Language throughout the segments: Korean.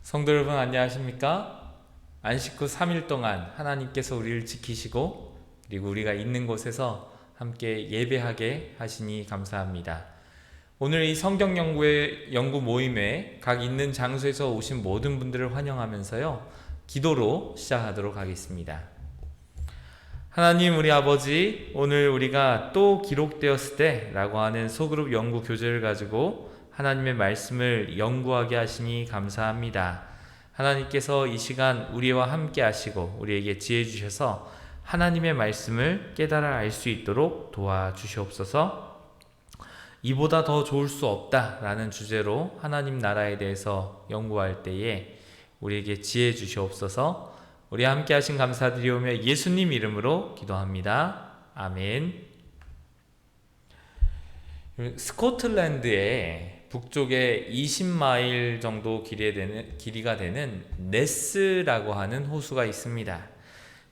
성도 여러분 안녕하십니까? 안식 후 3일 동안 하나님께서 우리를 지키시고 그리고 우리가 있는 곳에서 함께 예배하게 하시니 감사합니다. 오늘 이 성경 연구 모임에 각 있는 장소에서 오신 모든 분들을 환영하면서요, 기도로 시작하도록 하겠습니다. 하나님 우리 아버지, 오늘 우리가 또 기록되었을 때 라고 하는 소그룹 연구 교재를 가지고 하나님의 말씀을 연구하게 하시니 감사합니다. 하나님께서 이 시간 우리와 함께 하시고 우리에게 지혜 주셔서 하나님의 말씀을 깨달아 알 수 있도록 도와주시옵소서. 이보다 더 좋을 수 없다라는 주제로 하나님 나라에 대해서 연구할 때에 우리에게 지혜 주시옵소서. 우리 함께 하신 감사드리오며 예수님 이름으로 기도합니다. 아멘. 스코틀랜드의 북쪽에 20마일 정도 길이가 되는 네스라고 하는 호수가 있습니다.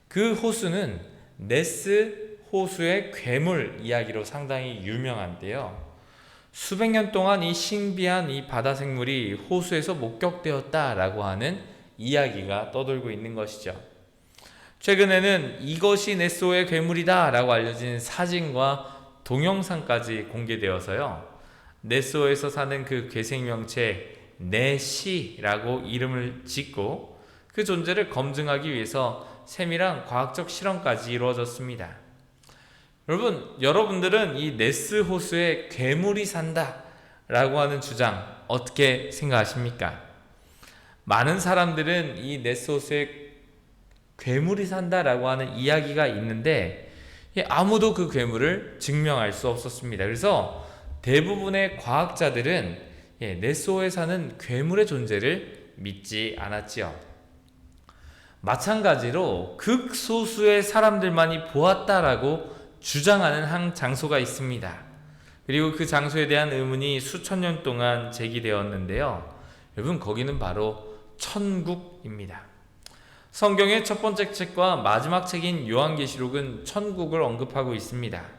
그 호수는 네스 호수의 괴물 이야기로 상당히 유명한데요. 수백 년 동안 이 신비한 이 바다 생물이 호수에서 목격되었다라고 하는 이야기가 떠돌고 있는 것이죠. 최근에는 이것이 네스호의 괴물이다 라고 알려진 사진과 동영상까지 공개되어서요, 네스호에서 사는 그 괴생명체 네시라고 이름을 짓고 그 존재를 검증하기 위해서 세밀한 과학적 실험까지 이루어졌습니다. 여러분들은 이 네스 호수에 괴물이 산다 라고 하는 주장 어떻게 생각하십니까? 많은 사람들은 이 네스 호수에 괴물이 산다 라고 하는 이야기가 있는데 아무도 그 괴물을 증명할 수 없었습니다. 그래서 대부분의 과학자들은 네스호에 사는 괴물의 존재를 믿지 않았지요. 마찬가지로 극소수의 사람들만이 보았다라고 주장하는 한 장소가 있습니다. 그리고 그 장소에 대한 의문이 수천 년 동안 제기되었는데요. 여러분, 거기는 바로 천국입니다. 성경의 첫 번째 책과 마지막 책인 요한계시록은 천국을 언급하고 있습니다.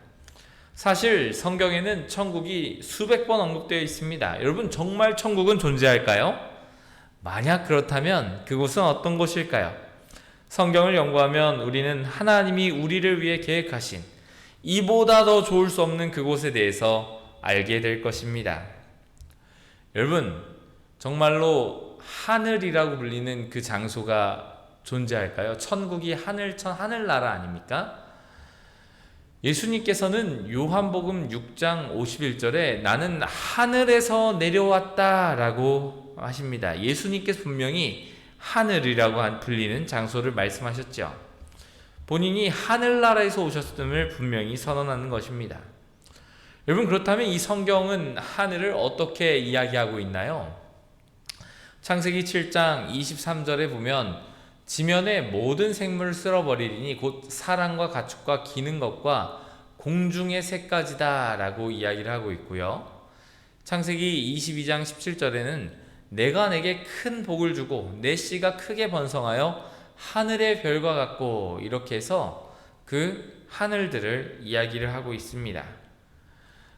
사실 성경에는 천국이 수백 번 언급되어 있습니다. 여러분, 정말 천국은 존재할까요? 만약 그렇다면 그곳은 어떤 곳일까요? 성경을 연구하면 우리는 하나님이 우리를 위해 계획하신 이보다 더 좋을 수 없는 그곳에 대해서 알게 될 것입니다. 여러분, 정말로 하늘이라고 불리는 그 장소가 존재할까요? 천국이 하늘나라 아닙니까? 예수님께서는 요한복음 6장 51절에 나는 하늘에서 내려왔다 라고 하십니다. 예수님께서 분명히 하늘이라고 불리는 장소를 말씀하셨죠. 본인이 하늘나라에서 오셨음을 분명히 선언하는 것입니다. 여러분, 그렇다면 이 성경은 하늘을 어떻게 이야기하고 있나요? 창세기 7장 23절에 보면 지면의 모든 생물을 쓸어버리리니 곧 사람과 가축과 기는 것과 공중의 새까지다 라고 이야기를 하고 있고요. 창세기 22장 17절에는 내가 내게 큰 복을 주고 내 씨가 크게 번성하여 하늘의 별과 같고, 이렇게 해서 그 하늘들을 이야기를 하고 있습니다.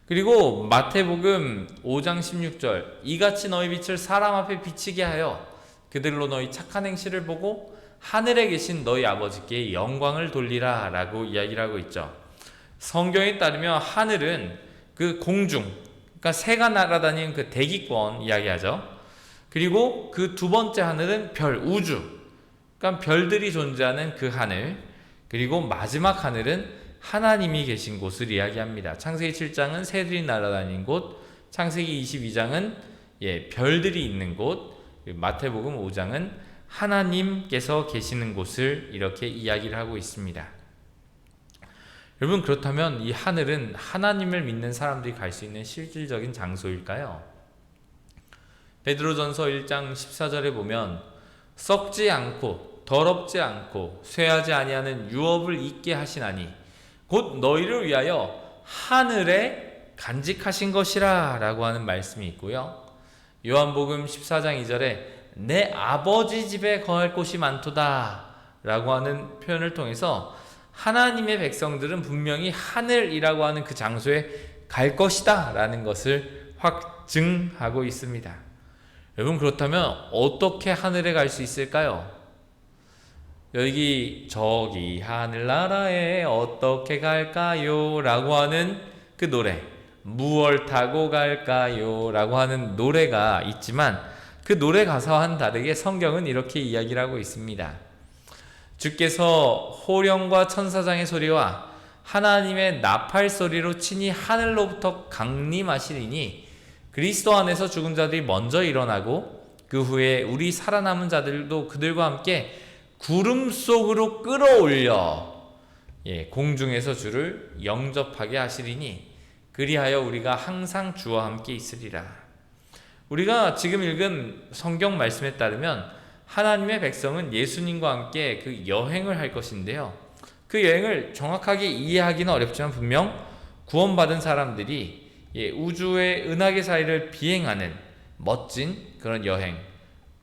그리고 마태복음 5장 16절 이같이 너희 빛을 사람 앞에 비치게 하여 그들로 너희 착한 행실을 보고 하늘에 계신 너희 아버지께 영광을 돌리라 라고 이야기를 하고 있죠. 성경에 따르면 하늘은 그 공중, 그러니까 새가 날아다니는 그 대기권 이야기하죠. 그리고 그 두 번째 하늘은 별, 우주, 그러니까 별들이 존재하는 그 하늘, 그리고 마지막 하늘은 하나님이 계신 곳을 이야기합니다. 창세기 7장은 새들이 날아다니는 곳, 창세기 22장은 별들이 있는 곳, 마태복음 5장은 하나님께서 계시는 곳을 이렇게 이야기를 하고 있습니다. 여러분, 그렇다면 이 하늘은 하나님을 믿는 사람들이 갈 수 있는 실질적인 장소일까요? 베드로전서 1장 14절에 보면 썩지 않고 더럽지 않고 쇠하지 아니하는 유업을 잊게 하시나니 곧 너희를 위하여 하늘에 간직하신 것이라 라고 하는 말씀이 있고요. 요한복음 14장 2절에 내 아버지 집에 거할 곳이 많도다 라고 하는 표현을 통해서 하나님의 백성들은 분명히 하늘이라고 하는 그 장소에 갈 것이다 라는 것을 확증하고 있습니다. 여러분, 그렇다면 어떻게 하늘에 갈 수 있을까요? 저기 하늘나라에 어떻게 갈까요? 라고 하는 그 노래, 무얼 타고 갈까요? 라고 하는 노래가 있지만 그 노래 가사와는 다르게 성경은 이렇게 이야기를 하고 있습니다. 주께서 호령과 천사장의 소리와 하나님의 나팔 소리로 친히 하늘로부터 강림하시리니 그리스도 안에서 죽은 자들이 먼저 일어나고 그 후에 우리 살아남은 자들도 그들과 함께 구름 속으로 끌어올려 공중에서 주를 영접하게 하시리니 그리하여 우리가 항상 주와 함께 있으리라. 우리가 지금 읽은 성경 말씀에 따르면 하나님의 백성은 예수님과 함께 그 여행을 할 것인데요, 그 여행을 정확하게 이해하기는 어렵지만 분명 구원받은 사람들이 우주의 은하계 사이를 비행하는 멋진 그런 여행,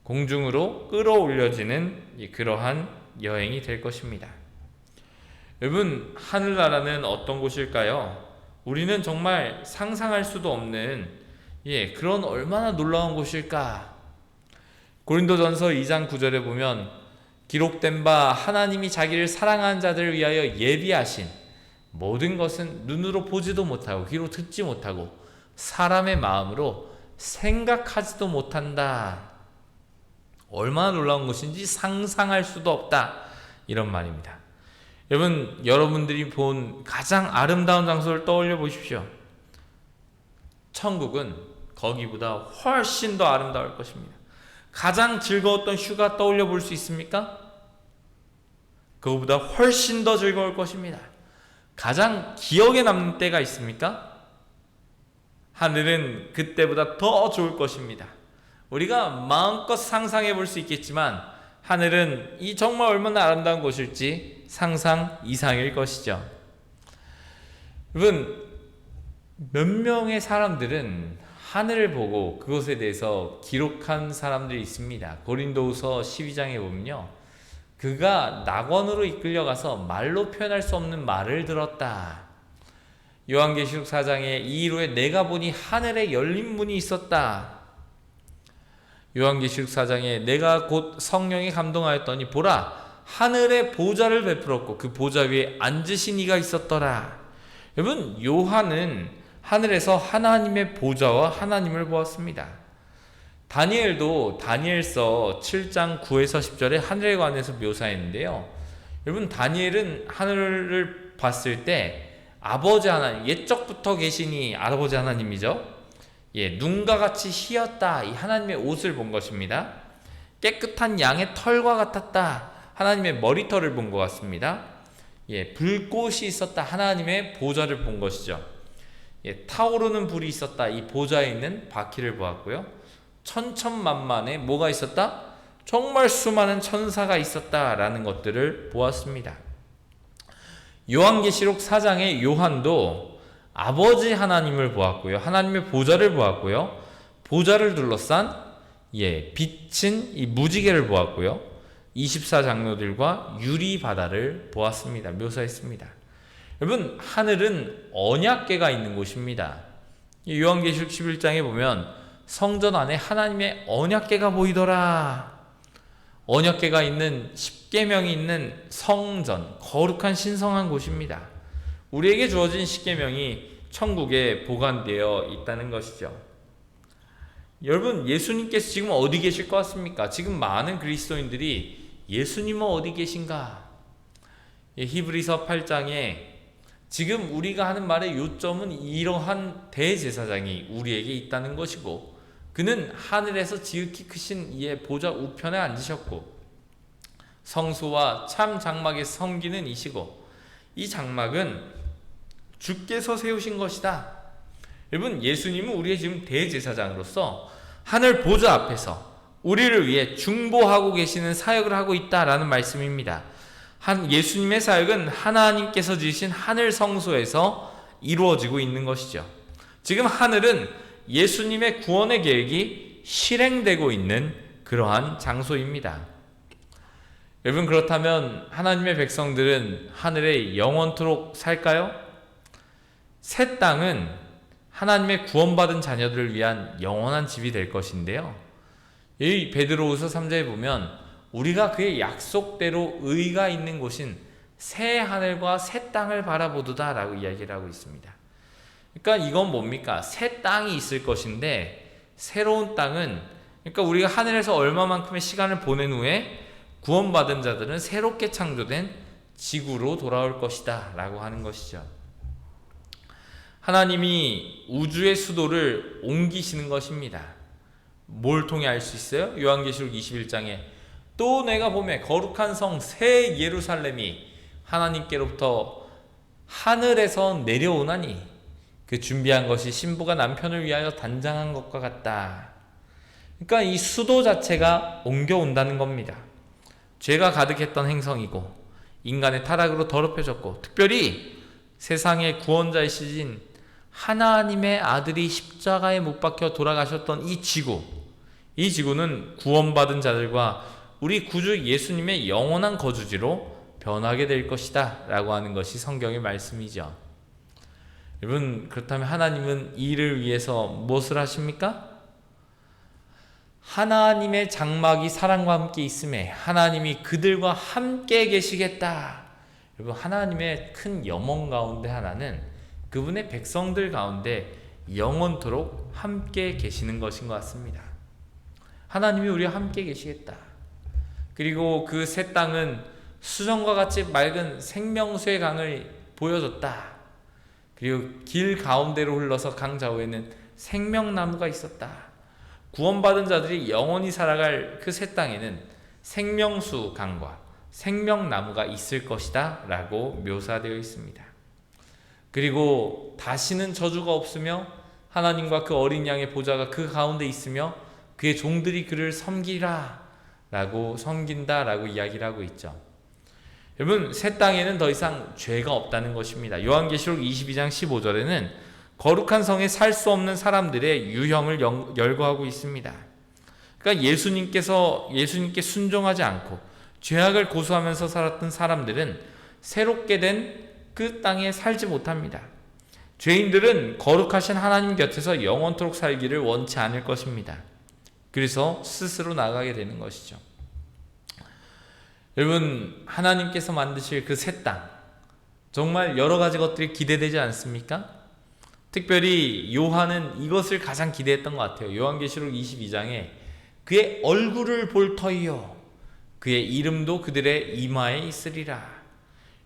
공중으로 끌어올려지는 그러한 여행이 될 것입니다. 여러분, 하늘나라는 어떤 곳일까요? 우리는 정말 상상할 수도 없는 그런 얼마나 놀라운 곳일까? 고린도전서 2장 9절에 보면 기록된 바 하나님이 자기를 사랑하는 자들을 위하여 예비하신 모든 것은 눈으로 보지도 못하고 귀로 듣지 못하고 사람의 마음으로 생각하지도 못한다. 얼마나 놀라운 것인지 상상할 수도 없다, 이런 말입니다. 여러분, 여러분들이 본 가장 아름다운 장소를 떠올려 보십시오. 천국은 거기보다 훨씬 더 아름다울 것입니다. 가장 즐거웠던 휴가 떠올려 볼 수 있습니까? 그거보다 훨씬 더 즐거울 것입니다. 가장 기억에 남는 때가 있습니까? 하늘은 그때보다 더 좋을 것입니다. 우리가 마음껏 상상해 볼 수 있겠지만 하늘은 이 정말 얼마나 아름다운 곳일지 상상 이상일 것이죠. 여러분, 몇 명의 사람들은 하늘을 보고 그것에 대해서 기록한 사람들이 있습니다. 고린도후서 12장에 보면요, 그가 낙원으로 이끌려가서 말로 표현할 수 없는 말을 들었다. 요한계시록 4장에 이 이후에 내가 보니 하늘에 열린 문이 있었다. 요한계시록 4장에 내가 곧 성령에 감동하였더니 보라, 하늘에 보좌를 베풀었고 그 보좌 위에 앉으신 이가 있었더라. 여러분, 요한은 하늘에서 하나님의 보좌와 하나님을 보았습니다. 다니엘도 다니엘서 7장 9에서 10절에 하늘에 관해서 묘사했는데요, 여러분, 다니엘은 하늘을 봤을 때 아버지 하나님, 옛적부터 계시니 아버지 하나님이죠. 눈과 같이 희었다, 이 하나님의 옷을 본 것입니다. 깨끗한 양의 털과 같았다, 하나님의 머리털을 본 것 같습니다. 불꽃이 있었다, 하나님의 보좌를 본 것이죠. 타오르는 불이 있었다, 이 보좌에 있는 바퀴를 보았고요. 천천만만에 뭐가 있었다? 정말 수많은 천사가 있었다라는 것들을 보았습니다. 요한계시록 4장의 요한도 아버지 하나님을 보았고요, 하나님의 보좌를 보았고요, 보좌를 둘러싼 빛인 이 무지개를 보았고요, 24장로들과 유리바다를 보았습니다. 묘사했습니다. 여러분, 하늘은 언약궤가 있는 곳입니다. 요한계시록 11장에 보면 성전 안에 하나님의 언약궤가 보이더라. 언약궤가 있는 십계명이 있는 성전, 거룩한 신성한 곳입니다. 우리에게 주어진 십계명이 천국에 보관되어 있다는 것이죠. 여러분, 예수님께서 지금 어디 계실 것 같습니까? 지금 많은 그리스도인들이 예수님은 어디 계신가? 히브리서 8장에 지금 우리가 하는 말의 요점은 이러한 대제사장이 우리에게 있다는 것이고, 그는 하늘에서 지극히 크신 이의 보좌 우편에 앉으셨고 성소와 참 장막에 섬기는 이시고 이 장막은 주께서 세우신 것이다. 여러분, 예수님은 우리의 지금 대제사장으로서 하늘 보좌 앞에서 우리를 위해 중보하고 계시는 사역을 하고 있다라는 말씀입니다. 예수님의 사역은 하나님께서 지으신 하늘 성소에서 이루어지고 있는 것이죠. 지금 하늘은 예수님의 구원의 계획이 실행되고 있는 그러한 장소입니다. 여러분, 그렇다면 하나님의 백성들은 하늘에 영원토록 살까요? 새 땅은 하나님의 구원받은 자녀들을 위한 영원한 집이 될 것인데요, 이 베드로후서 3장에 보면 우리가 그의 약속대로 의가 있는 곳인 새 하늘과 새 땅을 바라보도다 라고 이야기를 하고 있습니다. 그러니까 이건 뭡니까? 새 땅이 있을 것인데, 새로운 땅은, 그러니까 우리가 하늘에서 얼마만큼의 시간을 보낸 후에 구원받은 자들은 새롭게 창조된 지구로 돌아올 것이다 라고 하는 것이죠. 하나님이 우주의 수도를 옮기시는 것입니다. 뭘 통해 알 수 있어요? 요한계시록 21장에 또 내가 보매 거룩한 성 새 예루살렘이 하나님께로부터 하늘에서 내려오나니 그 준비한 것이 신부가 남편을 위하여 단장한 것과 같다. 그러니까 이 수도 자체가 옮겨온다는 겁니다. 죄가 가득했던 행성이고 인간의 타락으로 더럽혀졌고, 특별히 세상의 구원자이신 하나님의 아들이 십자가에 못 박혀 돌아가셨던 이 지구는 구원받은 자들과 우리 구주 예수님의 영원한 거주지로 변하게 될 것이다 라고 하는 것이 성경의 말씀이죠. 여러분, 그렇다면 하나님은 이를 위해서 무엇을 하십니까? 하나님의 장막이 사랑과 함께 있음에 하나님이 그들과 함께 계시겠다. 여러분, 하나님의 큰 염원 가운데 하나는 그분의 백성들 가운데 영원토록 함께 계시는 것인 것 같습니다. 하나님이 우리와 함께 계시겠다. 그리고 그 새 땅은 수정과 같이 맑은 생명수의 강을 보여줬다. 그리고 길 가운데로 흘러서 강 좌우에는 생명나무가 있었다. 구원받은 자들이 영원히 살아갈 그 새 땅에는 생명수 강과 생명나무가 있을 것이다 라고 묘사되어 있습니다. 그리고 다시는 저주가 없으며 하나님과 그 어린 양의 보좌가 그 가운데 있으며 그의 종들이 그를 섬기라 라고 섬긴다 라고 이야기를 하고 있죠. 여러분, 새 땅에는 더 이상 죄가 없다는 것입니다. 요한계시록 22장 15절에는 거룩한 성에 살 수 없는 사람들의 유형을 열거하고 있습니다. 그러니까 예수님께 순종하지 않고 죄악을 고수하면서 살았던 사람들은 새롭게 된 그 땅에 살지 못합니다. 죄인들은 거룩하신 하나님 곁에서 영원토록 살기를 원치 않을 것입니다. 그래서 스스로 나가게 되는 것이죠. 여러분, 하나님께서 만드실 그 새 땅, 정말 여러 가지 것들이 기대되지 않습니까? 특별히 요한은 이것을 가장 기대했던 것 같아요. 요한계시록 22장에 그의 얼굴을 볼 터이요 그의 이름도 그들의 이마에 있으리라.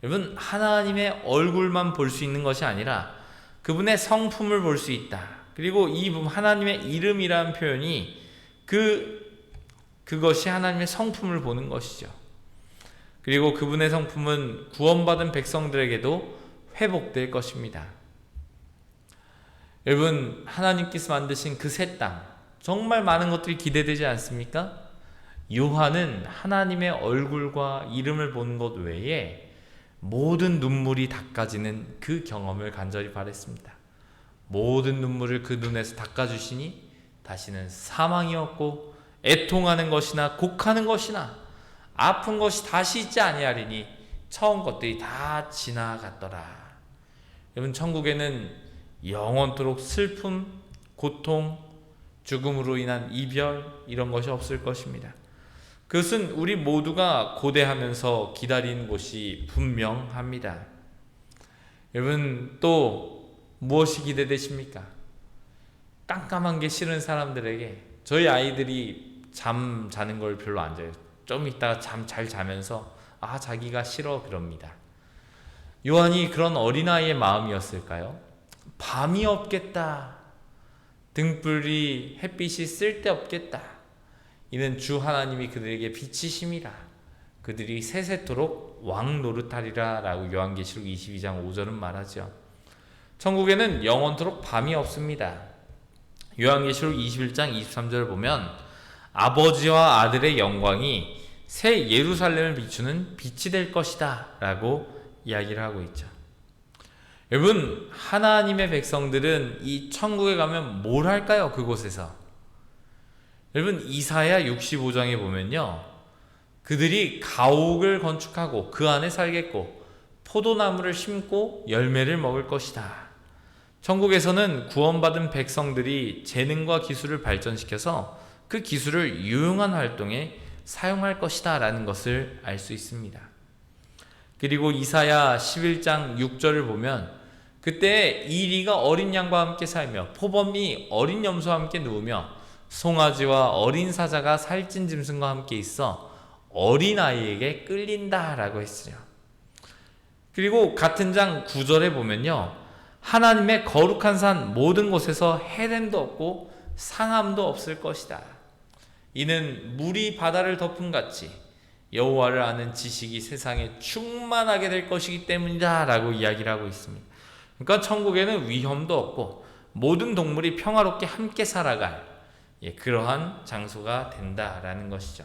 여러분, 하나님의 얼굴만 볼 수 있는 것이 아니라 그분의 성품을 볼 수 있다. 그리고 이 하나님의 이름이라는 표현이 그것이 하나님의 성품을 보는 것이죠. 그리고 그분의 성품은 구원받은 백성들에게도 회복될 것입니다. 여러분, 하나님께서 만드신 그 새 땅, 정말 많은 것들이 기대되지 않습니까? 요한은 하나님의 얼굴과 이름을 보는 것 외에 모든 눈물이 닦아지는 그 경험을 간절히 바랬습니다. 모든 눈물을 그 눈에서 닦아주시니 다시는 사망이 없고 애통하는 것이나 곡하는 것이나 아픈 것이 다시 있지 아니하리니 처음 것들이 다 지나갔더라. 여러분, 천국에는 영원토록 슬픔, 고통, 죽음으로 인한 이별, 이런 것이 없을 것입니다. 그것은 우리 모두가 고대하면서 기다리는 곳이 분명합니다. 여러분, 또 무엇이 기대되십니까? 깜깜한 게 싫은 사람들에게, 저희 아이들이 잠 자는 걸 별로 안 자요. 좀 있다가 잠 잘 자면서 자기가 싫어 그럽니다. 요한이 그런 어린아이의 마음이었을까요? 밤이 없겠다. 등불이 햇빛이 쓸데없겠다. 이는 주 하나님이 그들에게 빛이심이라. 그들이 세세토록 왕 노릇하리라 라고 요한계시록 22장 5절은 말하죠. 천국에는 영원토록 밤이 없습니다. 요한계시록 21장 23절을 보면 아버지와 아들의 영광이 새 예루살렘을 비추는 빛이 될 것이다 라고 이야기를 하고 있죠. 여러분, 하나님의 백성들은 이 천국에 가면 뭘 할까요? 그곳에서. 여러분, 이사야 65장에 보면요, 그들이 가옥을 건축하고 그 안에 살겠고 포도나무를 심고 열매를 먹을 것이다. 천국에서는 구원받은 백성들이 재능과 기술을 발전시켜서 그 기술을 유용한 활동에 사용할 것이다 라는 것을 알 수 있습니다. 그리고 이사야 11장 6절을 보면 그때 이리가 어린 양과 함께 살며 포범이 어린 염소와 함께 누우며 송아지와 어린 사자가 살찐 짐승과 함께 있어 어린아이에게 끌린다 라고 했어요. 그리고 같은 장 9절에 보면요, 하나님의 거룩한 산 모든 곳에서 헤렘도 없고 상함도 없을 것이다. 이는 물이 바다를 덮음같이 여호와를 아는 지식이 세상에 충만하게 될 것이기 때문이다 라고 이야기를 하고 있습니다. 그러니까 천국에는 위험도 없고 모든 동물이 평화롭게 함께 살아갈 그러한 장소가 된다라는 것이죠.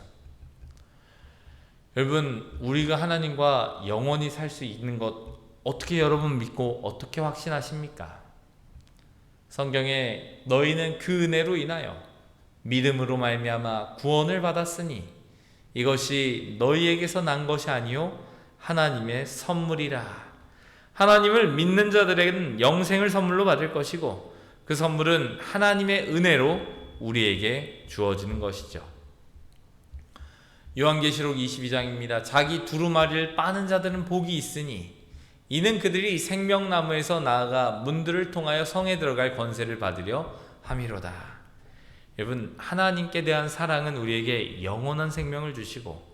여러분, 우리가 하나님과 영원히 살 수 있는 것 어떻게 여러분 믿고 어떻게 확신하십니까? 성경에 너희는 그 은혜로 인하여 믿음으로 말미암아 구원을 받았으니 이것이 너희에게서 난 것이 아니요 하나님의 선물이라. 하나님을 믿는 자들에게는 영생을 선물로 받을 것이고 그 선물은 하나님의 은혜로 우리에게 주어지는 것이죠. 요한계시록 22장입니다. 자기 두루마리를 빠는 자들은 복이 있으니 이는 그들이 생명나무에서 나아가 문들을 통하여 성에 들어갈 권세를 받으려 함이로다. 여러분, 하나님께 대한 사랑은 우리에게 영원한 생명을 주시고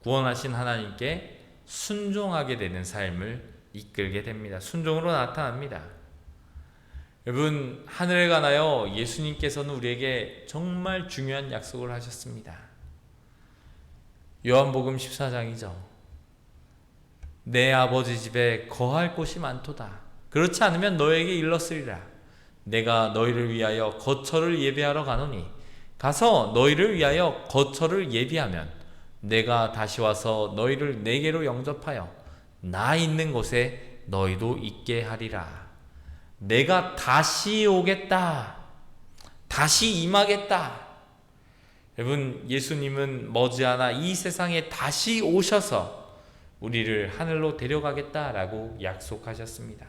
구원하신 하나님께 순종하게 되는 삶을 이끌게 됩니다. 순종으로 나타납니다. 여러분, 하늘에 관하여 예수님께서는 우리에게 정말 중요한 약속을 하셨습니다. 요한복음 14장이죠. 내 아버지 집에 거할 곳이 많도다. 그렇지 않으면 너에게 일렀으리라. 내가 너희를 위하여 거처를 예비하러 가노니 가서 너희를 위하여 거처를 예비하면 내가 다시 와서 너희를 내게로 영접하여 나 있는 곳에 너희도 있게 하리라. 내가 다시 오겠다. 다시 임하겠다. 여러분, 예수님은 머지않아 이 세상에 다시 오셔서 우리를 하늘로 데려가겠다라고 약속하셨습니다.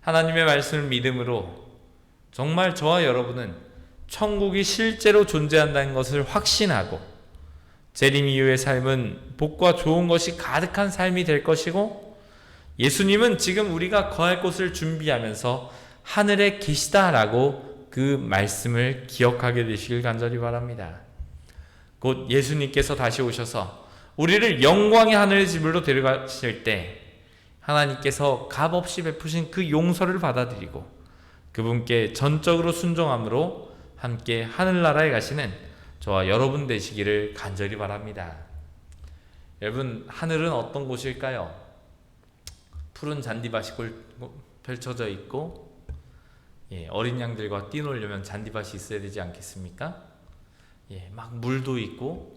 하나님의 말씀을 믿음으로 정말 저와 여러분은 천국이 실제로 존재한다는 것을 확신하고 재림 이후의 삶은 복과 좋은 것이 가득한 삶이 될 것이고 예수님은 지금 우리가 거할 곳을 준비하면서 하늘에 계시다라고 그 말씀을 기억하게 되시길 간절히 바랍니다. 곧 예수님께서 다시 오셔서 우리를 영광의 하늘의 집으로 데려가실 때 하나님께서 값없이 베푸신 그 용서를 받아들이고 그분께 전적으로 순종함으로 함께 하늘나라에 가시는 저와 여러분 되시기를 간절히 바랍니다. 여러분, 하늘은 어떤 곳일까요? 푸른 잔디밭이 펼쳐져 있고 어린 양들과 뛰놀려면 잔디밭이 있어야 되지 않겠습니까? 막 물도 있고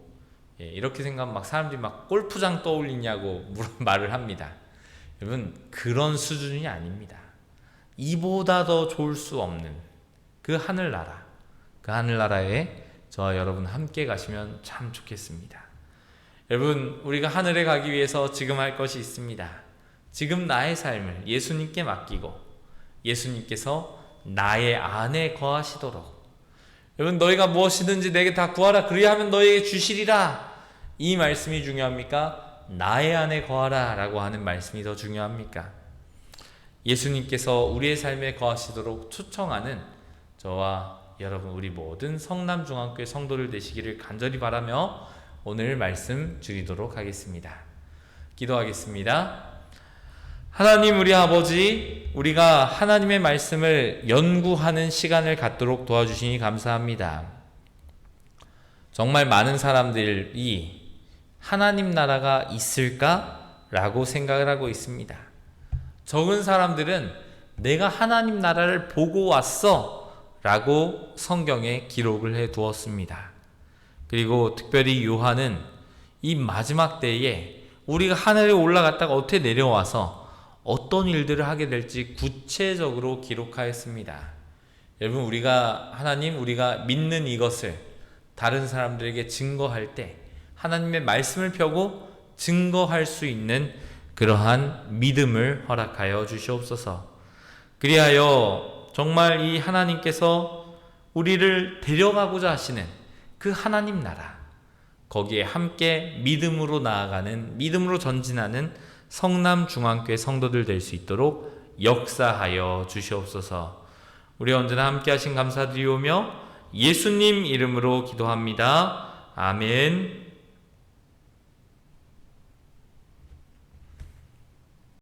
이렇게 생각하면 막 사람들이 막 골프장 떠올리냐고 말을 합니다. 여러분, 그런 수준이 아닙니다. 이보다 더 좋을 수 없는 그 하늘나라, 그 하늘나라에 저와 여러분 함께 가시면 참 좋겠습니다. 여러분, 우리가 하늘에 가기 위해서 지금 할 것이 있습니다. 지금 나의 삶을 예수님께 맡기고 예수님께서 나의 안에 거하시도록, 여러분, 너희가 무엇이든지 내게 다 구하라 그리하면 너희에게 주시리라, 이 말씀이 중요합니까? 나의 안에 거하라 라고 하는 말씀이 더 중요합니까? 예수님께서 우리의 삶에 거하시도록 초청하는 저와 여러분, 우리 모든 성남중앙교회 성도들 되시기를 간절히 바라며 오늘 말씀 드리도록 하겠습니다. 기도하겠습니다. 하나님, 우리 아버지, 우리가 하나님의 말씀을 연구하는 시간을 갖도록 도와주시니 감사합니다. 정말 많은 사람들이 하나님 나라가 있을까라고 생각을 하고 있습니다. 적은 사람들은 내가 하나님 나라를 보고 왔어 라고 성경에 기록을 해 두었습니다. 그리고 특별히 요한은 이 마지막 때에 우리가 하늘에 올라갔다가 어떻게 내려와서 어떤 일들을 하게 될지 구체적으로 기록하였습니다. 여러분, 우리가 우리가 믿는 이것을 다른 사람들에게 증거할 때 하나님의 말씀을 펴고 증거할 수 있는 그러한 믿음을 허락하여 주시옵소서. 그리하여 정말 이 하나님께서 우리를 데려가고자 하시는 그 하나님 나라, 거기에 함께 믿음으로 나아가는, 믿음으로 전진하는 성남중앙교회 성도들 될 수 있도록 역사하여 주시옵소서. 우리 언제나 함께 하신 감사드리오며 예수님 이름으로 기도합니다. 아멘.